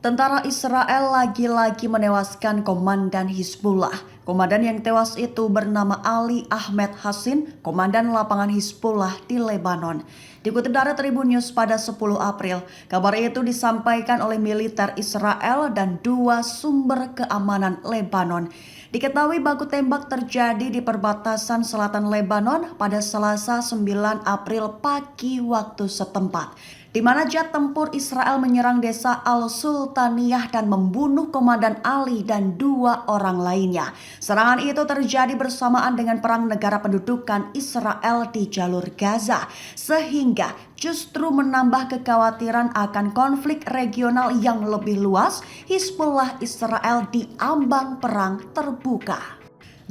Tentara Israel lagi-lagi menewaskan komandan Hizbullah. Komandan yang tewas itu bernama Ali Ahmed Hassin, komandan lapangan Hizbullah di Lebanon. Dikutip dari Tribun News pada 10 April, kabar itu disampaikan oleh militer Israel dan dua sumber keamanan Lebanon. Diketahui baku tembak terjadi di perbatasan selatan Lebanon pada Selasa 9 April pagi waktu setempat, di mana jet tempur Israel menyerang desa Al-Sultaniyah dan membunuh Komandan Ali dan dua orang lainnya. Serangan itu terjadi bersamaan dengan perang negara pendudukan Israel di jalur Gaza, sehingga justru menambah kekhawatiran akan konflik regional yang lebih luas. Hizbullah Israel di ambang perang terbuka.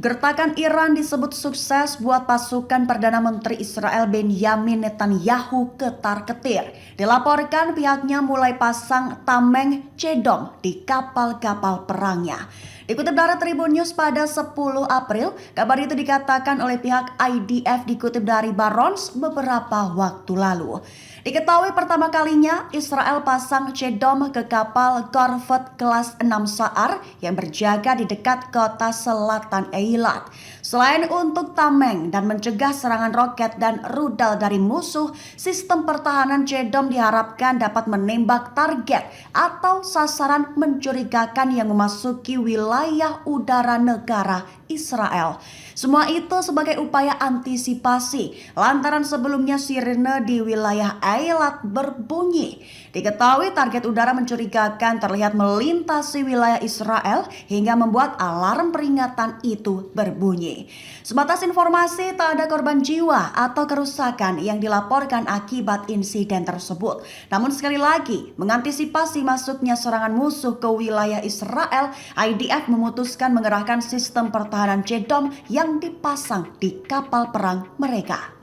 Gertakan Iran disebut sukses buat pasukan Perdana Menteri Israel Benyamin Netanyahu ketar-ketir. Dilaporkan pihaknya mulai pasang tameng cedom di kapal-kapal perangnya. Dikutip dari Tribun News pada 10 April, kabar itu dikatakan oleh pihak IDF dikutip dari Barons beberapa waktu lalu. Diketahui pertama kalinya Israel pasang cedom ke kapal korvet kelas 6 Sa'ar yang berjaga di dekat kota selatan Eilat. Selain untuk tameng dan mencegah serangan roket dan rudal dari musuh, sistem pertahanan cedom diharapkan dapat menembak target atau sasaran mencurigakan yang memasuki wilayah udara negara Israel. Semua itu sebagai upaya antisipasi lantaran sebelumnya sirene di wilayah Eilat berbunyi. Diketahui target udara mencurigakan terlihat melintasi wilayah Israel hingga membuat alarm peringatan itu berbunyi. Sebatas informasi, tak ada korban jiwa atau kerusakan yang dilaporkan akibat insiden tersebut. Namun sekali lagi, mengantisipasi masuknya serangan musuh ke wilayah Israel, IDF memutuskan mengerahkan sistem pertahanan cedom yang dipasang di kapal perang mereka.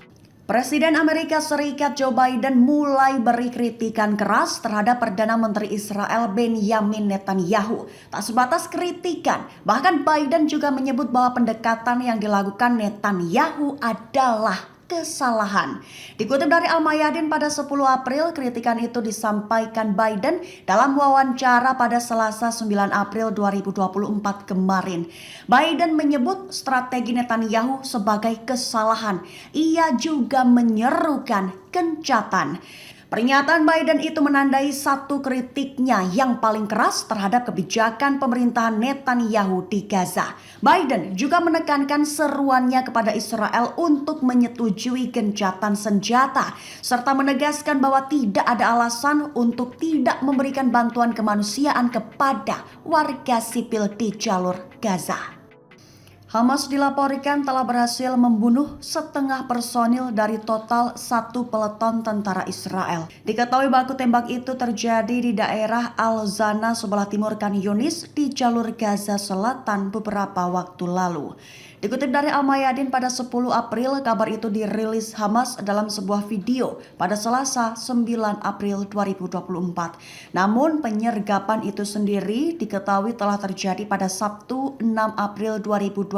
Presiden Amerika Serikat Joe Biden mulai beri kritikan keras terhadap Perdana Menteri Israel Benyamin Netanyahu. Tak sebatas kritikan, bahkan Biden juga menyebut bahwa pendekatan yang dilakukan Netanyahu adalah kesalahan. Dikutip dari Al-Mayadin pada 10 April, kritikan itu disampaikan Biden dalam wawancara pada Selasa 9 April 2024 kemarin. Biden menyebut strategi Netanyahu sebagai kesalahan. Ia juga menyerukan gencatan. Pernyataan Biden itu menandai satu kritiknya yang paling keras terhadap kebijakan pemerintahan Netanyahu di Gaza. Biden juga menekankan seruannya kepada Israel untuk menyetujui gencatan senjata, serta menegaskan bahwa tidak ada alasan untuk tidak memberikan bantuan kemanusiaan kepada warga sipil di jalur Gaza. Hamas dilaporkan telah berhasil membunuh setengah personil dari total satu peleton tentara Israel. Diketahui baku tembak itu terjadi di daerah Al-Zana sebelah timur Khan Yunis di jalur Gaza Selatan beberapa waktu lalu. Dikutip dari Al-Mayadin pada 10 April, kabar itu dirilis Hamas dalam sebuah video pada Selasa 9 April 2024. Namun penyergapan itu sendiri diketahui telah terjadi pada Sabtu 6 April 2024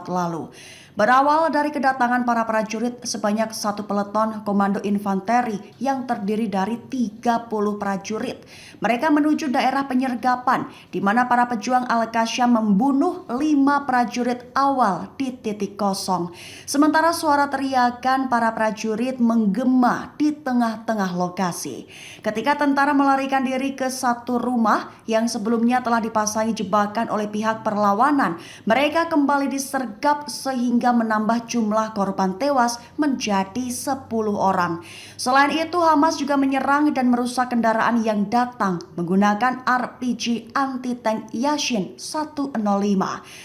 lalu. Berawal dari kedatangan para prajurit sebanyak satu peleton komando infanteri yang terdiri dari 30 prajurit. Mereka menuju daerah penyergapan di mana para pejuang Al-Qassam membunuh 5 prajurit awal di titik kosong. Sementara suara teriakan para prajurit menggema di tengah-tengah lokasi. Ketika tentara melarikan diri ke satu rumah yang sebelumnya telah dipasangi jebakan oleh pihak perlawanan, mereka kembali disergap sehingga menambah jumlah korban tewas menjadi 10 orang. Selain itu, Hamas juga menyerang dan merusak kendaraan yang datang menggunakan RPG anti-tank Yashin 105.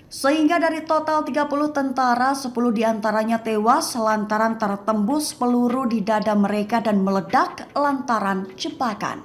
Sehingga dari total 30 tentara, 10 diantaranya tewas lantaran tertembus peluru di dada mereka dan meledak lantaran jebakan.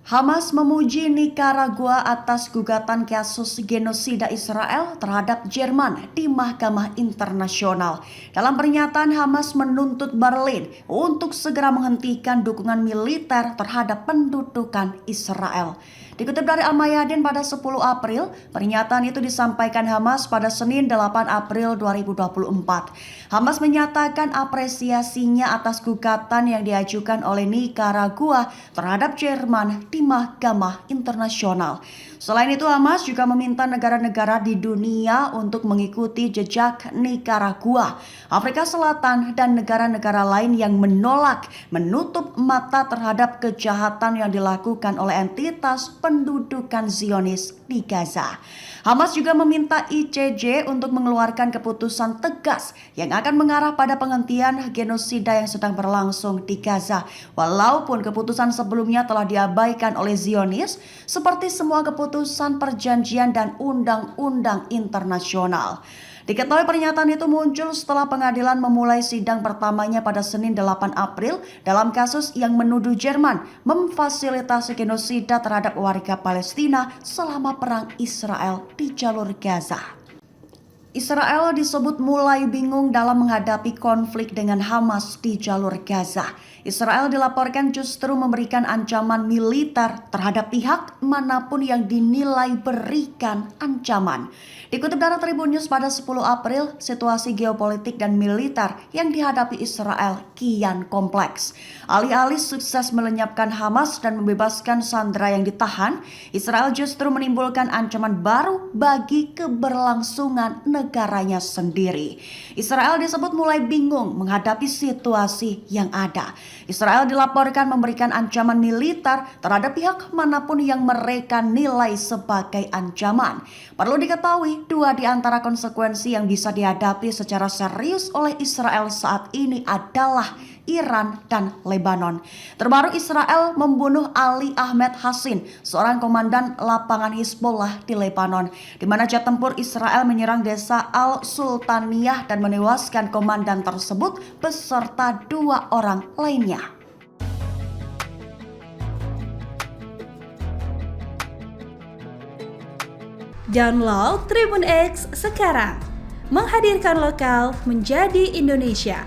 Hamas memuji Nikaragua atas gugatan kasus genosida Israel terhadap Jerman di Mahkamah Internasional. Dalam pernyataan, Hamas menuntut Berlin untuk segera menghentikan dukungan militer terhadap pendudukan Israel. Dikutip dari Al-Mayadin pada 10 April, pernyataan itu disampaikan Hamas pada Senin 8 April 2024. Hamas menyatakan apresiasinya atas gugatan yang diajukan oleh Nicaragua terhadap Jerman di Mahkamah Internasional. Selain itu, Hamas juga meminta negara-negara di dunia untuk mengikuti jejak Nicaragua, Afrika Selatan, dan negara-negara lain yang menolak menutup mata terhadap kejahatan yang dilakukan oleh entitas pendudukan Zionis di Gaza. Hamas juga meminta ICJ untuk mengeluarkan keputusan tegas yang akan mengarah pada penghentian genosida yang sedang berlangsung di Gaza. Walaupun keputusan sebelumnya telah diabaikan oleh Zionis, seperti semua keputusan perjanjian dan undang-undang internasional. Diketahui pernyataan itu muncul setelah pengadilan memulai sidang pertamanya pada Senin 8 April dalam kasus yang menuduh Jerman memfasilitasi genosida terhadap warga Palestina selama perang Israel di jalur Gaza. Israel disebut mulai bingung dalam menghadapi konflik dengan Hamas di jalur Gaza. Israel dilaporkan justru memberikan ancaman militer terhadap pihak manapun yang dinilai berikan ancaman. Dikutip dari Tribun News pada 10 April, situasi geopolitik dan militer yang dihadapi Israel kian kompleks. Alih-alih sukses melenyapkan Hamas dan membebaskan sandera yang ditahan, Israel justru menimbulkan ancaman baru bagi keberlangsungan negaranya sendiri. Israel disebut mulai bingung menghadapi situasi yang ada. Israel dilaporkan memberikan ancaman militer terhadap pihak manapun yang mereka nilai sebagai ancaman. Perlu diketahui, dua di antara konsekuensi yang bisa dihadapi secara serius oleh Israel saat ini adalah Iran dan Lebanon. Terbaru, Israel membunuh Ali Ahmed Hassin, seorang komandan lapangan Hizbullah di Lebanon, di mana jet tempur Israel menyerang desa Al-Sultaniyah dan menewaskan komandan tersebut beserta 2 orang lainnya. Download Tribun X sekarang, menghadirkan lokal menjadi Indonesia.